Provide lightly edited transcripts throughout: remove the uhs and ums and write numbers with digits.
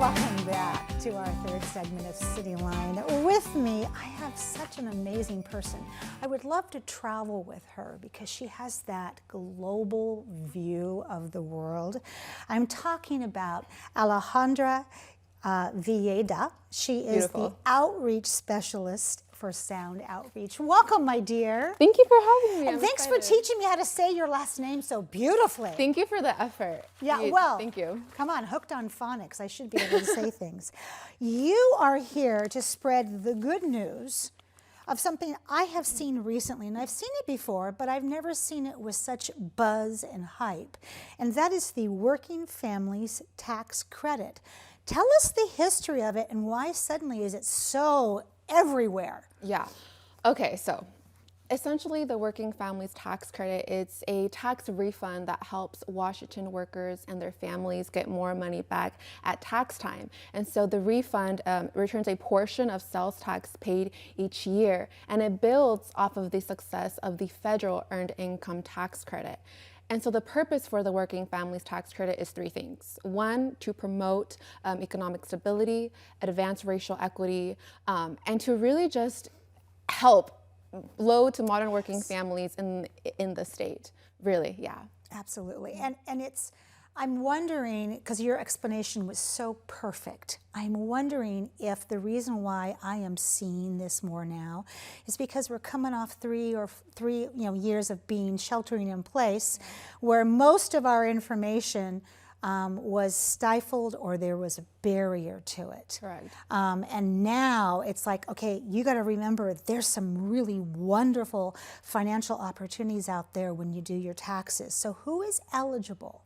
Welcome back to our third segment of Cityline. With me, I have such an amazing person. I would love to travel with her because she has that global view of the world. I'm talking about Alejandra Villeda. She is Beautiful. the outreach specialist for Sound Outreach. Welcome, my dear. Thank you for having me. And thanks for teaching me how to say your last name so beautifully. Thank you for the effort. Yeah, well, thank you. Come on, hooked on phonics. I should be able to say things. You are here to spread the good news of something I have seen recently, and I've seen it before, but I've never seen it with such buzz and hype, and that is the Working Families Tax Credit. Tell us the history of it and why suddenly is it so everywhere? Yeah. Okay, so essentially the Working Families Tax Credit, it's a tax refund that helps Washington workers and their families get more money back at tax time. And so the refund returns a portion of sales tax paid each year, and it builds off of the success of the federal Earned Income Tax Credit. And so the purpose for the Working Families Tax Credit is three things. One, to promote economic stability, advance racial equity, and to really just help low to modern working families in the state. Really, yeah. Absolutely. And it's, I'm wondering, because your explanation was so perfect, I'm wondering if the reason why I am seeing this more now is because we're coming off three years of being sheltering in place, where most of our information was stifled or there was a barrier to it. Correct. And now it's like, okay, you got to remember there's some really wonderful financial opportunities out there when you do your taxes. So who is eligible?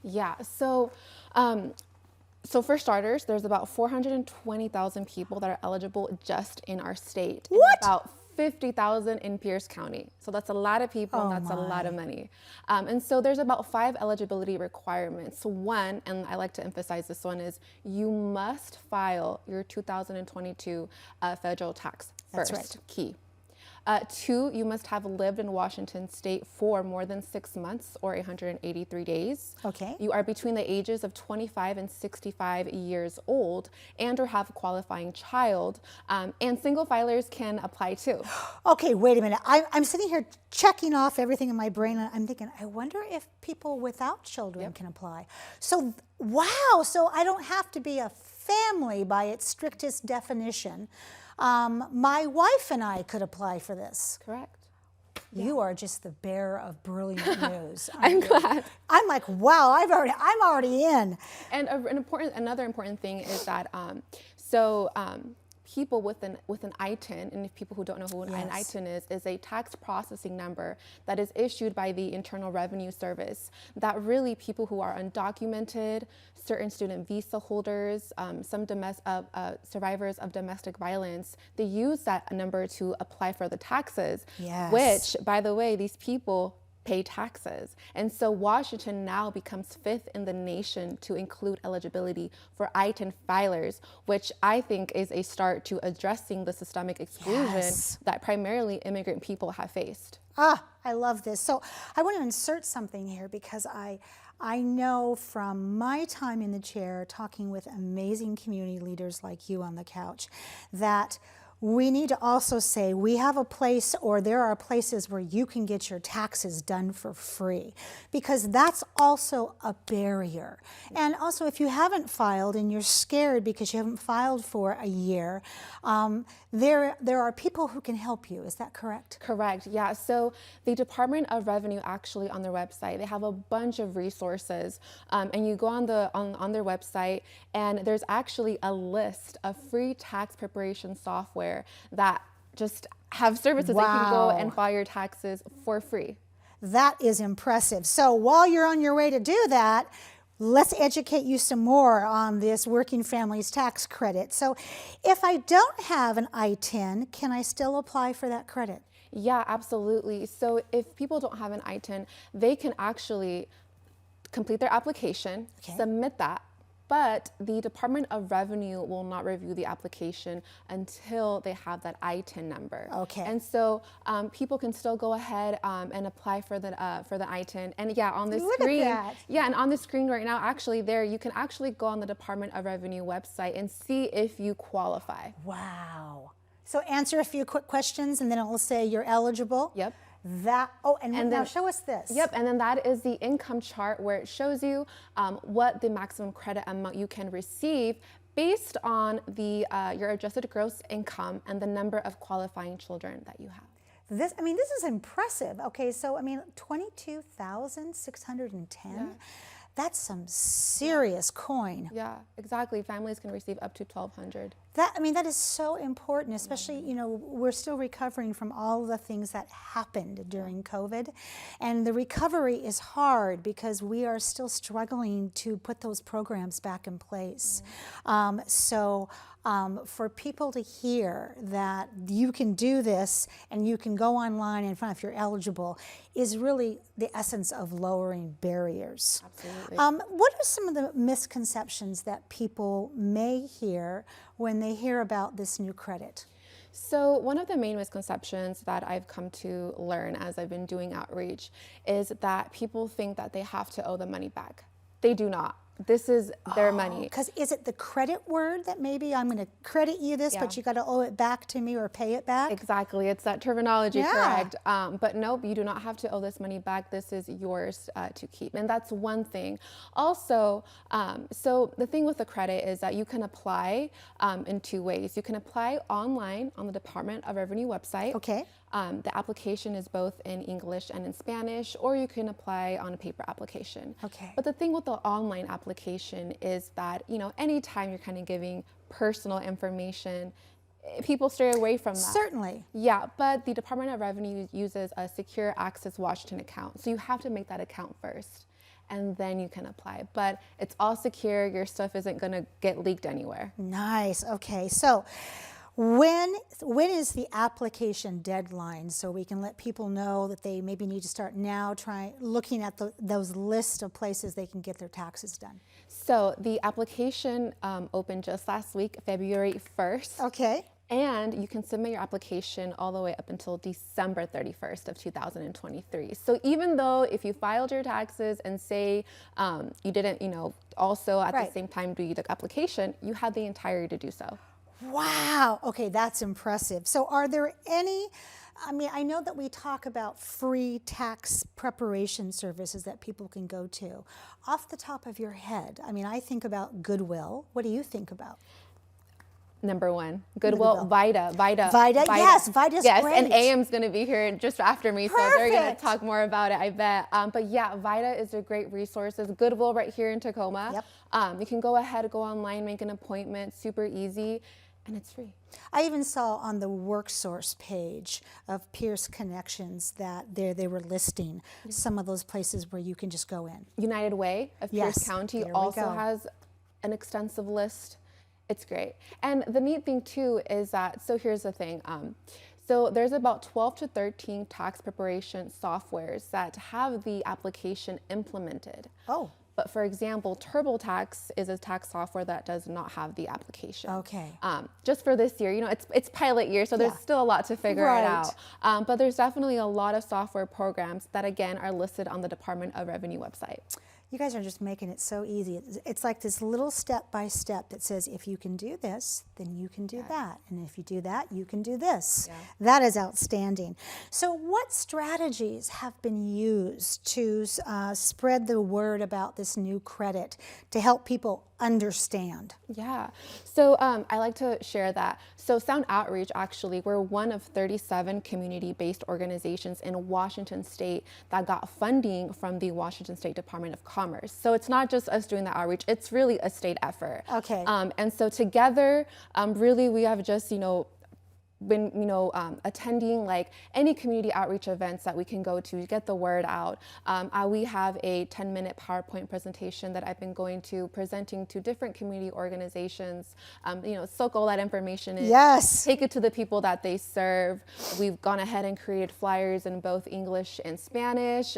Yeah, so for starters, there's about 420,000 people that are eligible just in our state. What? And about 50,000 in Pierce County. So that's a lot of people, and that's a lot of money. And so there's about 5 eligibility requirements. One, and I like to emphasize this one, is you must file your 2022 federal tax first. That's right. Key. 2, you must have lived in Washington state for more than 6 months or 183 days. Okay. You are between the ages of 25 and 65 years old and or have a qualifying child. And single filers can apply too. Okay, wait a minute. I'm sitting here checking off everything in my brain, and I'm thinking, I wonder if people without children can apply. So, wow, so I don't have to be a family by its strictest definition. My wife and I could apply for this. Correct. You are just the bearer of brilliant news. I'm glad. I'm like, wow, I'm already in. And another important thing is that people with an ITIN, and if people who don't know who an ITIN is a tax processing number that is issued by the Internal Revenue Service, that really people who are undocumented, certain student visa holders, some survivors of domestic violence, they use that number to apply for the taxes, which, by the way, these people pay taxes. And so Washington now becomes 5th in the nation to include eligibility for ITIN filers, which I think is a start to addressing the systemic exclusion that primarily immigrant people have faced. Ah, I love this. So I want to insert something here because I know from my time in the chair talking with amazing community leaders like you on the couch that we need to also say we have a place, or there are places where you can get your taxes done for free, because that's also a barrier. And also, if you haven't filed and you're scared because you haven't filed for a year, there are people who can help you. Is that correct? Correct. Yeah. So the Department of Revenue, actually on their website, they have a bunch of resources, and you go on their website, and there's actually a list of free tax preparation software that just have services that you can go and file your taxes for free. That is impressive. So while you're on your way to do that, let's educate you some more on this Working Families Tax Credit. So if I don't have an I-10, can I still apply for that credit? Yeah, absolutely. So if people don't have an I-10, they can actually complete their application, submit that, but the Department of Revenue will not review the application until they have that ITIN number. Okay. And so people can still go ahead and apply for the ITIN. And yeah, on the Look screen, at that. yeah, and on the screen right now, actually, there you can actually go on the Department of Revenue website and see if you qualify. Wow. So answer a few quick questions, and then it will say you're eligible. Yep. And now then, show us this. Yep, and then that is the income chart where it shows you what the maximum credit amount you can receive based on your adjusted gross income and the number of qualifying children that you have. This is impressive. Okay, so 22,610. Yeah. That's some serious coin. Yeah, exactly. Families can receive up to $1,200. That is so important, especially, we're still recovering from all the things that happened during COVID. And the recovery is hard because we are still struggling to put those programs back in place. For people to hear that you can do this and you can go online and find if you're eligible is really the essence of lowering barriers. Absolutely. What are some of the misconceptions that people may hear when they hear about this new credit? So one of the main misconceptions that I've come to learn as I've been doing outreach is that people think that they have to owe the money back. They do not. This is their money. Because is it the credit word that maybe I'm going to credit you this, but you got to owe it back to me or pay it back? Exactly. It's that terminology, Yeah. correct. But nope, you do not have to owe this money back. This is yours to keep. And that's one thing. Also, so the thing with the credit is that you can apply in two ways. You can apply online on the Department of Revenue website. Okay. The application is both in English and in Spanish, or you can apply on a paper application. Okay. But the thing with the online application is that, anytime you're kind of giving personal information, people stray away from that. Certainly. Yeah, but the Department of Revenue uses a Secure Access Washington account. So you have to make that account first, and then you can apply. But it's all secure. Your stuff isn't going to get leaked anywhere. Nice. Okay. So when is the application deadline so we can let people know that they maybe need to start now looking at those lists of places they can get their taxes done? So the application opened just last week, February 1st. Okay. And you can submit your application all the way up until December 31st of 2023. So even though if you filed your taxes and say you didn't, also at the same time do the application, you had the entire year to do so. Wow. Okay, that's impressive. So are there any, I know that we talk about free tax preparation services that people can go to. Off the top of your head, I think about Goodwill. What do you think about? Number one, Goodwill, Vida, yes, Vida's yes, great. and AM's going to be here just after me, Perfect. so they're going to talk more about it, I bet. But yeah, Vida is a great resource. There's Goodwill right here in Tacoma. Yep. You can go ahead, go online, make an appointment, super easy, and it's free. I even saw on the WorkSource page of Pierce Connections that they were listing some of those places where you can just go in. United Way of Pierce County also has an extensive list. It's great. And the neat thing too is that, so here's the thing. So there's about 12 to 13 tax preparation softwares that have the application implemented. Oh. But for example, TurboTax is a tax software that does not have the application. Okay. Just for this year, it's pilot year, so there's still a lot to figure it out. But there's definitely a lot of software programs that again are listed on the Department of Revenue website. You guys are just making it so easy. It's like this little step-by-step that says, if you can do this, then you can do that. And if you do that, you can do this. Yeah. That is outstanding. So what strategies have been used to spread the word about this new credit to help people understand? Yeah, so I like to share that. So Sound Outreach, actually, we're one of 37 community-based organizations in Washington State that got funding from the Washington State Department of Commerce. So it's not just us doing the outreach, it's really a state effort. Okay. And so together, really we have just, been, attending like any community outreach events that we can go to get the word out. We have a 10-minute PowerPoint presentation that I've been going to, presenting to different community organizations, soak all that information in, Yes. take it to the people that they serve. We've gone ahead and created flyers in both English and Spanish.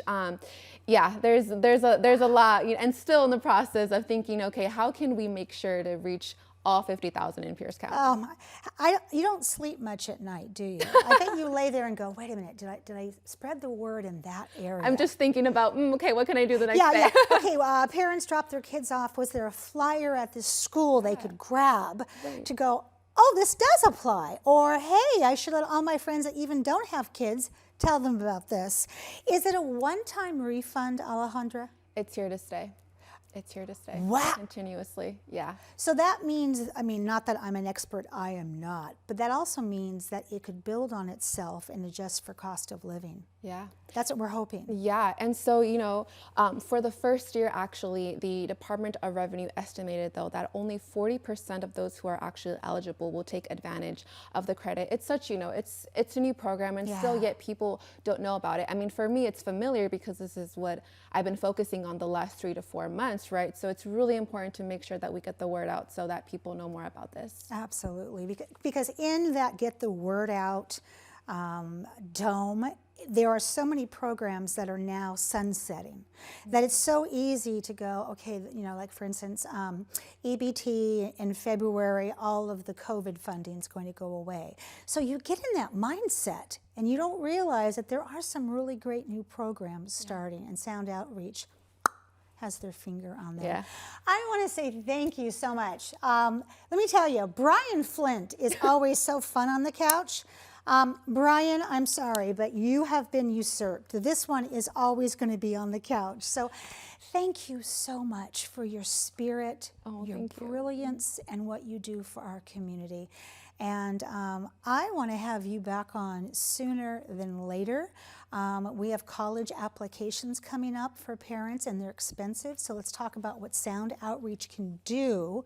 There's a lot, and still in the process of thinking, okay, how can we make sure to reach all 50,000 in Pierce County? You don't sleep much at night, do you? I think you lay there and go, wait a minute, did I spread the word in that area? I'm just thinking about, okay, what can I do the next day? Yeah. Okay, parents drop their kids off. Was there a flyer at this school they could grab to go, oh, this does apply? Or, hey, I should let all my friends that even don't have kids tell them about this. Is it a one-time refund, Alejandra? It's here to stay. It's here to stay. Wow. Continuously, yeah. So that means, not that I'm an expert, I am not, but that also means that it could build on itself and adjust for cost of living. Yeah. That's what we're hoping. Yeah, and so, for the first year, actually, the Department of Revenue estimated, though, that only 40% of those who are actually eligible will take advantage of the credit. It's such, it's a new program, and still yet people don't know about it. For me, it's familiar because this is what I've been focusing on the last 3 to 4 months, right? So it's really important to make sure that we get the word out so that people know more about this. Absolutely, because in that get the word out dome, there are so many programs that are now sunsetting that it's so easy to go, okay, like for instance, EBT in February, all of the COVID funding is going to go away. So you get in that mindset and you don't realize that there are some really great new programs starting, and Sound Outreach has their finger on that. Yeah. I want to say thank you so much. Let me tell you, Brian Flint is always so fun on the couch. Brian, I'm sorry, but you have been usurped. This one is always going to be on the couch. So thank you so much for your spirit, your brilliance, and what you do for our community. And I want to have you back on sooner than later. We have college applications coming up for parents, and they're expensive. So let's talk about what Sound Outreach can do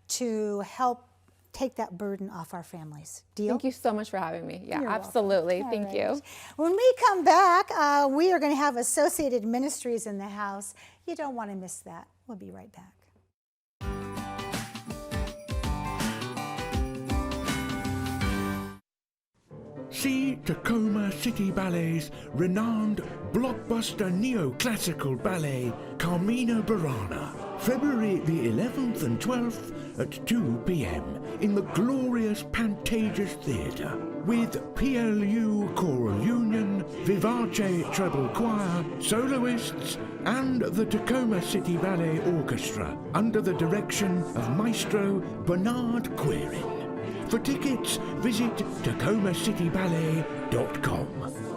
to help take that burden off our families. Deal? Thank you so much for having me. Yeah, You're absolutely. welcome. Thank you. When we come back, we are going to have Associated Ministries in the house. You don't want to miss that. We'll be right back. See Tacoma City Ballet's renowned blockbuster neoclassical ballet, Carmina Burana, February the 11th and 12th at 2 p.m. in the glorious Pantages Theatre, with PLU Choral Union, Vivace Treble Choir, soloists, and the Tacoma City Ballet Orchestra under the direction of Maestro Bernard Quirin. For tickets, visit TacomaCityBallet.com.